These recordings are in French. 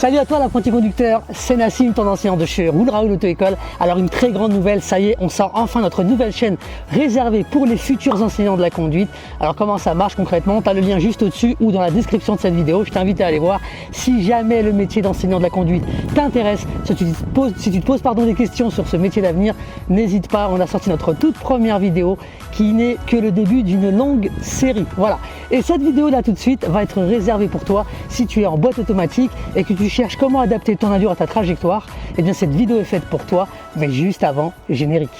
Salut à toi l'apprenti conducteur, c'est Nassim, ton enseignant de chez Roule Raoul Auto-École. Alors une très grande nouvelle, ça y est, on sort enfin notre nouvelle chaîne réservée pour les futurs enseignants de la conduite. Alors comment ça marche concrètement? Tu as le lien juste au-dessus ou dans la description de cette vidéo. Je t'invite à aller voir. Si jamais le métier d'enseignant de la conduite t'intéresse, si tu te poses des questions sur ce métier d'avenir, n'hésite pas, on a sorti notre toute première vidéo qui n'est que le début d'une longue série. Voilà. Et cette vidéo là tout de suite va être réservée pour toi si tu es en boîte automatique et que tu cherches comment adapter ton allure à ta trajectoire. Et bien cette vidéo est faite pour toi, mais juste avant, générique.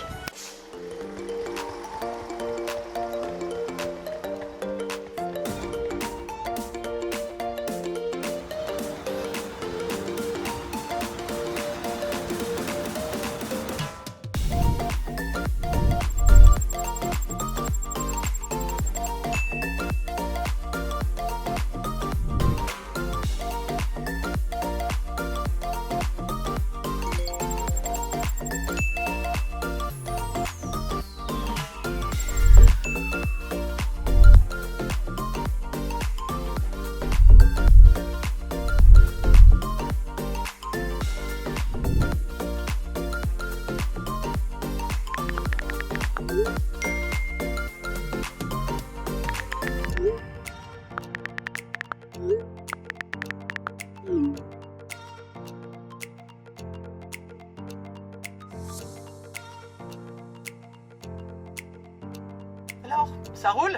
Alors, ça roule?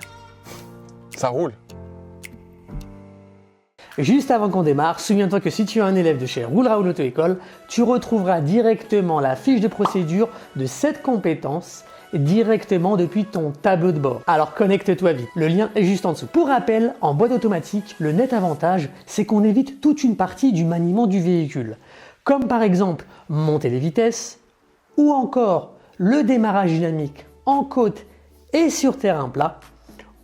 Ça roule. Juste avant qu'on démarre, souviens-toi que si tu es un élève de chez Roule Raoul Auto-École, tu retrouveras directement la fiche de procédure de cette compétence directement depuis ton tableau de bord. Alors connecte-toi vite, le lien est juste en dessous. Pour rappel, en boîte automatique, le net avantage, c'est qu'on évite toute une partie du maniement du véhicule, comme par exemple monter les vitesses ou encore le démarrage dynamique en côte et sur terrain plat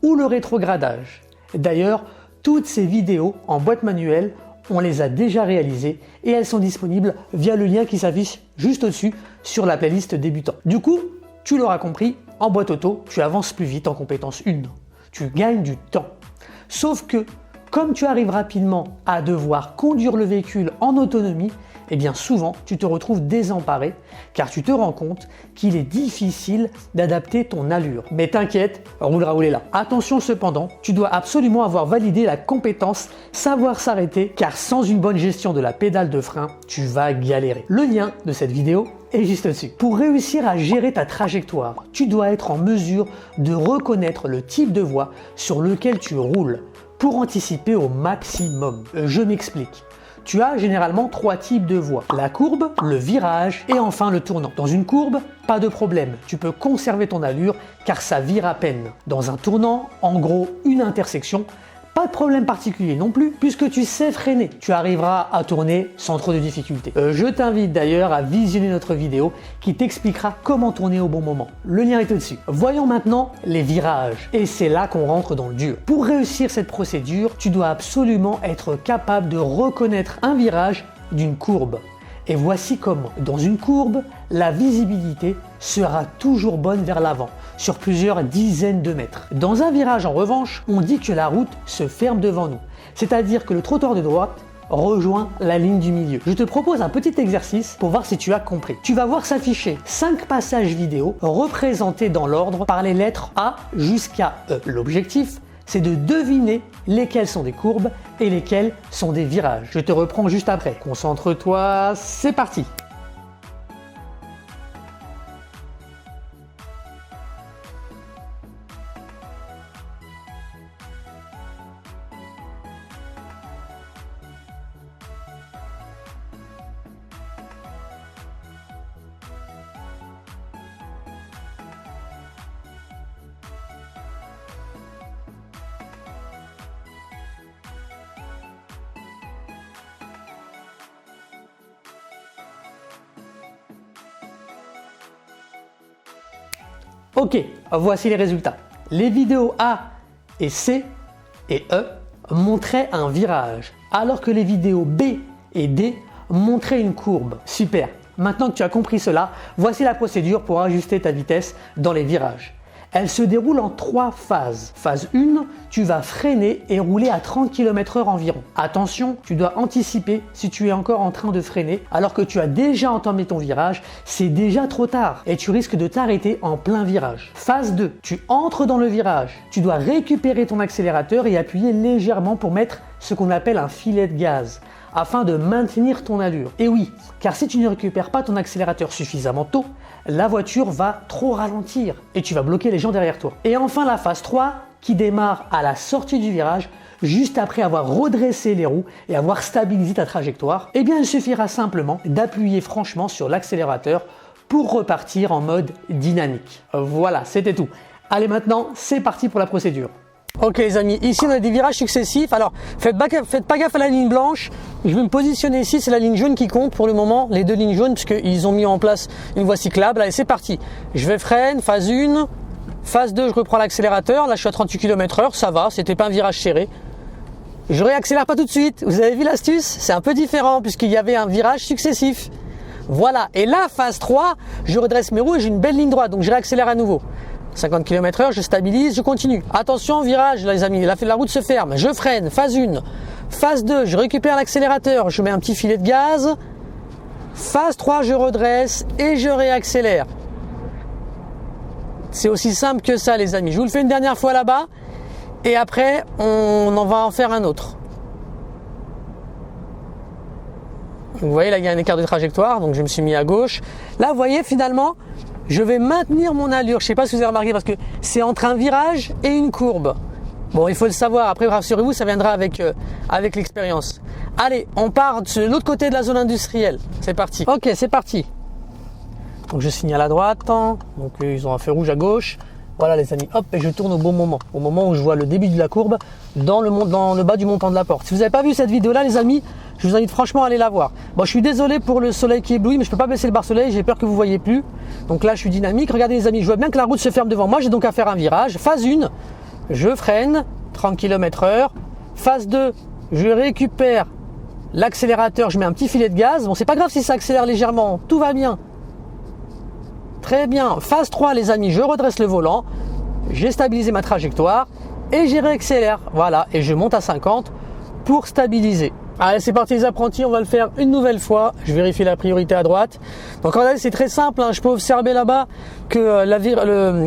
ou le rétrogradage. D'ailleurs, toutes ces vidéos en boîte manuelle, on les a déjà réalisées et elles sont disponibles via le lien qui s'affiche juste au-dessus sur la playlist débutant. Du coup, tu l'auras compris, en boîte auto, tu avances plus vite en compétence 1. Tu gagnes du temps. Sauf que, comme tu arrives rapidement à devoir conduire le véhicule en autonomie, eh bien souvent tu te retrouves désemparé car tu te rends compte qu'il est difficile d'adapter ton allure. Mais t'inquiète, Roule Raoul est là. Attention cependant, tu dois absolument avoir validé la compétence savoir s'arrêter car sans une bonne gestion de la pédale de frein, tu vas galérer. Le lien de cette vidéo est juste dessus. Pour réussir à gérer ta trajectoire, tu dois être en mesure de reconnaître le type de voie sur lequel tu roules pour anticiper au maximum. Je m'explique. Tu as généralement 3 types de voies, la courbe, le virage et enfin le tournant. Dans une courbe, pas de problème, tu peux conserver ton allure car ça vire à peine. Dans un tournant, en gros une intersection, pas de problème particulier non plus puisque tu sais freiner. Tu arriveras à tourner sans trop de difficultés. Je t'invite d'ailleurs à visionner notre vidéo qui t'expliquera comment tourner au bon moment. Le lien est au-dessus. Voyons maintenant les virages. Et c'est là qu'on rentre dans le dur. Pour réussir cette procédure, tu dois absolument être capable de reconnaître un virage d'une courbe. Et voici comment. Dans une courbe, la visibilité sera toujours bonne vers l'avant, sur plusieurs dizaines de mètres. Dans un virage en revanche, on dit que la route se ferme devant nous, c'est-à-dire que le trottoir de droite rejoint la ligne du milieu. Je te propose un petit exercice pour voir si tu as compris. Tu vas voir s'afficher 5 passages vidéo représentés dans l'ordre par les lettres A jusqu'à E. L'objectif, c'est de deviner lesquels sont des courbes et lesquels sont des virages. Je te reprends juste après. Concentre-toi, c'est parti! Ok, voici les résultats. Les vidéos A et C et E montraient un virage, alors que les vidéos B et D montraient une courbe. Super! Maintenant que tu as compris cela, voici la procédure pour ajuster ta vitesse dans les virages. Elle se déroule en 3 phases. Phase 1, tu vas freiner et rouler à 30 km/h environ. Attention, tu dois anticiper si tu es encore en train de freiner alors que tu as déjà entamé ton virage, c'est déjà trop tard et tu risques de t'arrêter en plein virage. Phase 2, tu entres dans le virage. Tu dois récupérer ton accélérateur et appuyer légèrement pour mettre ce qu'on appelle un filet de gaz afin de maintenir ton allure. Et oui, car si tu ne récupères pas ton accélérateur suffisamment tôt, la voiture va trop ralentir et tu vas bloquer les gens derrière toi. Et enfin la phase 3 qui démarre à la sortie du virage, juste après avoir redressé les roues et avoir stabilisé ta trajectoire, eh bien il suffira simplement d'appuyer franchement sur l'accélérateur pour repartir en mode dynamique. Voilà, c'était tout. Allez maintenant, c'est parti pour la procédure. Ok les amis, ici on a des virages successifs, alors faites pas gaffe à la ligne blanche, je vais me positionner ici, c'est la ligne jaune qui compte pour le moment, les 2 lignes jaunes puisqu'ils ont mis en place une voie cyclable. Allez c'est parti, je vais freine, phase 1, phase 2 je reprends l'accélérateur, là je suis à 38 km/h, ça va, c'était pas un virage serré. Je réaccélère pas tout de suite, vous avez vu l'astuce? C'est un peu différent puisqu'il y avait un virage successif. Voilà, et là phase 3, je redresse mes roues et j'ai une belle ligne droite, donc je réaccélère à nouveau. 50 km/h, je stabilise, je continue. Attention, virage les amis, la route se ferme, je freine, phase 1. Phase 2, je récupère l'accélérateur, je mets un petit filet de gaz. Phase 3, je redresse et je réaccélère. C'est aussi simple que ça les amis. Je vous le fais une dernière fois là-bas et après on en va en faire un autre. Vous voyez là il y a un écart de trajectoire, donc je me suis mis à gauche. Là vous voyez finalement je vais maintenir mon allure, je ne sais pas si vous avez remarqué parce que c'est entre un virage et une courbe. Bon, il faut le savoir, après rassurez-vous, ça viendra avec l'expérience. Allez, on part de l'autre côté de la zone industrielle. C'est parti. Ok, c'est parti. Donc je signale à droite, donc ils ont un feu rouge à gauche. Voilà les amis, hop, et je tourne au bon moment où je vois le début de la courbe dans le bas du montant de la porte. Si vous n'avez pas vu cette vidéo-là les amis, je vous invite franchement à aller la voir. Bon, je suis désolé pour le soleil qui éblouit, mais je ne peux pas baisser le bar-soleil, j'ai peur que vous ne voyez plus. Donc là, je suis dynamique. Regardez les amis, je vois bien que la route se ferme devant moi, j'ai donc à faire un virage. Phase 1, je freine, 30 km/h. Phase 2, je récupère l'accélérateur, je mets un petit filet de gaz. Bon, c'est pas grave si ça accélère légèrement, tout va bien. Très bien. Phase 3 les amis, je redresse le volant, j'ai stabilisé ma trajectoire et j'ai réaccélère. Voilà, et je monte à 50 pour stabiliser. Allez, c'est parti les apprentis, on va le faire une nouvelle fois. Je vérifie la priorité à droite. Donc regardez, c'est très simple, je peux observer là-bas que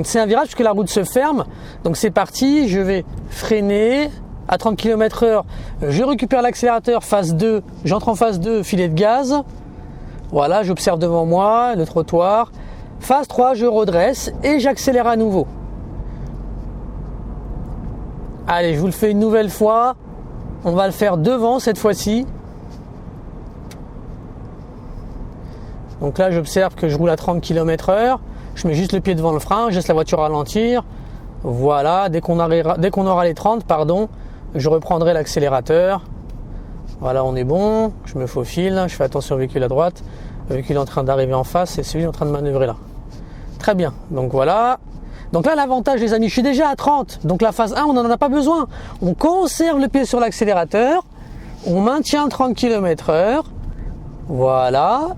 c'est un virage puisque la route se ferme. Donc c'est parti, je vais freiner à 30 km/h. Je récupère l'accélérateur, phase 2, j'entre en phase 2, filet de gaz. Voilà, j'observe devant moi le trottoir. Phase 3, je redresse et j'accélère à nouveau. Allez, je vous le fais une nouvelle fois. On va le faire devant cette fois-ci. Donc là, j'observe que je roule à 30 km/h. Je mets juste le pied devant le frein, je laisse la voiture ralentir. Voilà, dès qu'on aura les 30, je reprendrai l'accélérateur. Voilà, on est bon. Je me faufile, je fais attention au véhicule à droite. Le véhicule est en train d'arriver en face et celui en train de manœuvrer là. Très bien, donc voilà. Donc là, l'avantage les amis, je suis déjà à 30. Donc la phase 1, on n'en a pas besoin. On conserve le pied sur l'accélérateur. On maintient 30 km/h. Voilà.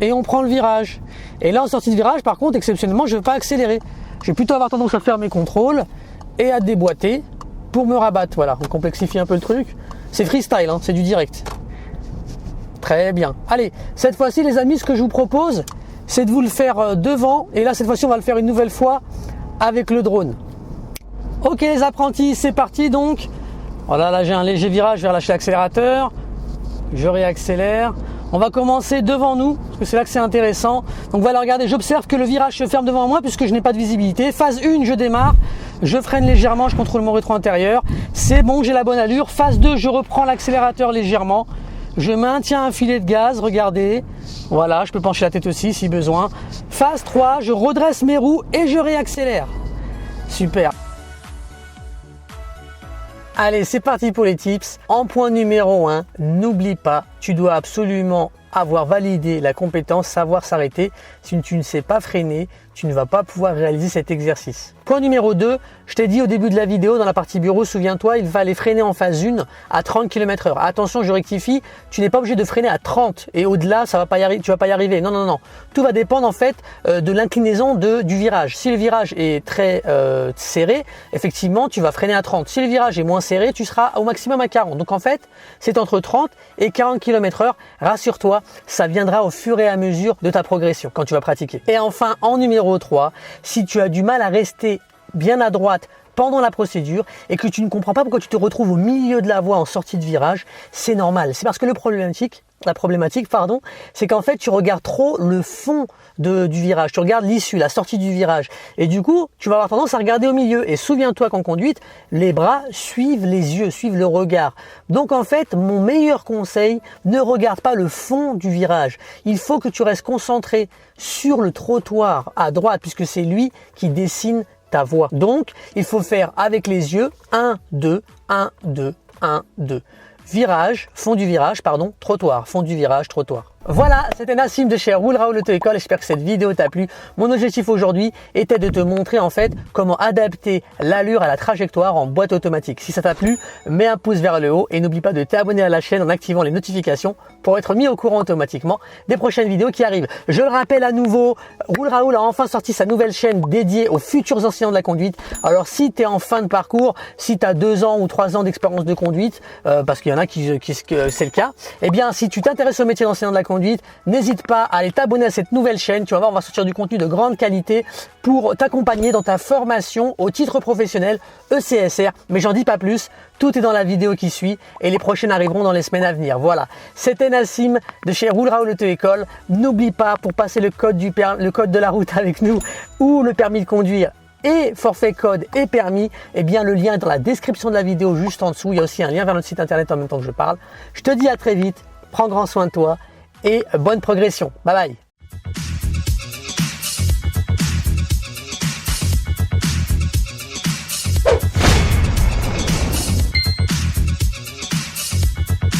Et on prend le virage. Et là, en sortie de virage, par contre, exceptionnellement, je ne vais pas accélérer. Je vais plutôt avoir tendance à faire mes contrôles et à déboîter pour me rabattre. Voilà, on complexifie un peu le truc. C'est freestyle, c'est du direct. Très bien. Allez, cette fois-ci, les amis, ce que je vous propose, c'est de vous le faire devant. Et là, cette fois-ci, on va le faire une nouvelle fois avec le drone. Ok, les apprentis, c'est parti donc. Voilà, là, j'ai un léger virage, je vais relâcher l'accélérateur. Je réaccélère. On va commencer devant nous, parce que c'est là que c'est intéressant. Donc voilà, regardez, j'observe que le virage se ferme devant moi puisque je n'ai pas de visibilité. Phase 1, je démarre. Je freine légèrement, je contrôle mon rétro intérieur. C'est bon, j'ai la bonne allure. Phase 2, je reprends l'accélérateur légèrement. Je maintiens un filet de gaz, regardez. Voilà, je peux pencher la tête aussi si besoin. Phase 3, je redresse mes roues et je réaccélère. Super. Allez, c'est parti pour les tips. En point numéro 1, n'oublie pas, tu dois absolument avoir validé la compétence savoir s'arrêter. Si tu ne sais pas freiner, tu ne vas pas pouvoir réaliser cet exercice. Point numéro 2, je t'ai dit au début de la vidéo, dans la partie bureau, souviens-toi, il fallait freiner en phase 1 à 30 km/h. Attention, je rectifie, tu n'es pas obligé de freiner à 30 et au-delà, tu vas pas y arriver. Non, non, non. Tout va dépendre en fait de l'inclinaison du virage. Si le virage est très serré, effectivement, tu vas freiner à 30. Si le virage est moins serré, tu seras au maximum à 40. Donc en fait, c'est entre 30 et 40 km/h. Rassure-toi, ça viendra au fur et à mesure de ta progression quand tu vas pratiquer. Et enfin, en numéro 3, si tu as du mal à rester bien à droite pendant la procédure et que tu ne comprends pas pourquoi tu te retrouves au milieu de la voie en sortie de virage, c'est normal. C'est parce que la problématique, c'est qu'en fait tu regardes trop le fond du virage, tu regardes l'issue, la sortie du virage et du coup tu vas avoir tendance à regarder au milieu. Et souviens-toi qu'en conduite, les bras suivent les yeux, suivent le regard. Donc en fait, mon meilleur conseil, ne regarde pas le fond du virage. Il faut que tu restes concentré sur le trottoir à droite puisque c'est lui qui dessine ta voie. Donc, il faut faire avec les yeux 1, 2, 1, 2, 1, 2. Virage, fond du virage, pardon, trottoir, fond du virage, trottoir. Voilà, c'était Nassim de chez Roule Raoul Auto-École. J'espère que cette vidéo t'a plu. Mon objectif aujourd'hui était de te montrer en fait comment adapter l'allure à la trajectoire en boîte automatique. Si ça t'a plu, mets un pouce vers le haut et n'oublie pas de t'abonner à la chaîne en activant les notifications pour être mis au courant automatiquement des prochaines vidéos qui arrivent. Je le rappelle à nouveau, Roule Raoul a enfin sorti sa nouvelle chaîne dédiée aux futurs enseignants de la conduite. Alors si tu es en fin de parcours, si tu as 2 ans ou 3 ans d'expérience de conduite, parce qu'il y en a qui c'est le cas, eh bien si tu t'intéresses au métier d'enseignant de la conduite, n'hésite pas à aller t'abonner à cette nouvelle chaîne. Tu vas voir, on va sortir du contenu de grande qualité pour t'accompagner dans ta formation au titre professionnel ECSR. Mais j'en dis pas plus, tout est dans la vidéo qui suit et les prochaines arriveront dans les semaines à venir. Voilà, c'était Nassim de chez Roule Raoul Auto-École. N'oublie pas, pour passer le code de la route avec nous ou le permis de conduire et forfait code et permis, eh bien le lien est dans la description de la vidéo juste en dessous. Il y a aussi un lien vers notre site internet en même temps que je parle. Je te dis à très vite, prends grand soin de toi et bonne progression. Bye bye.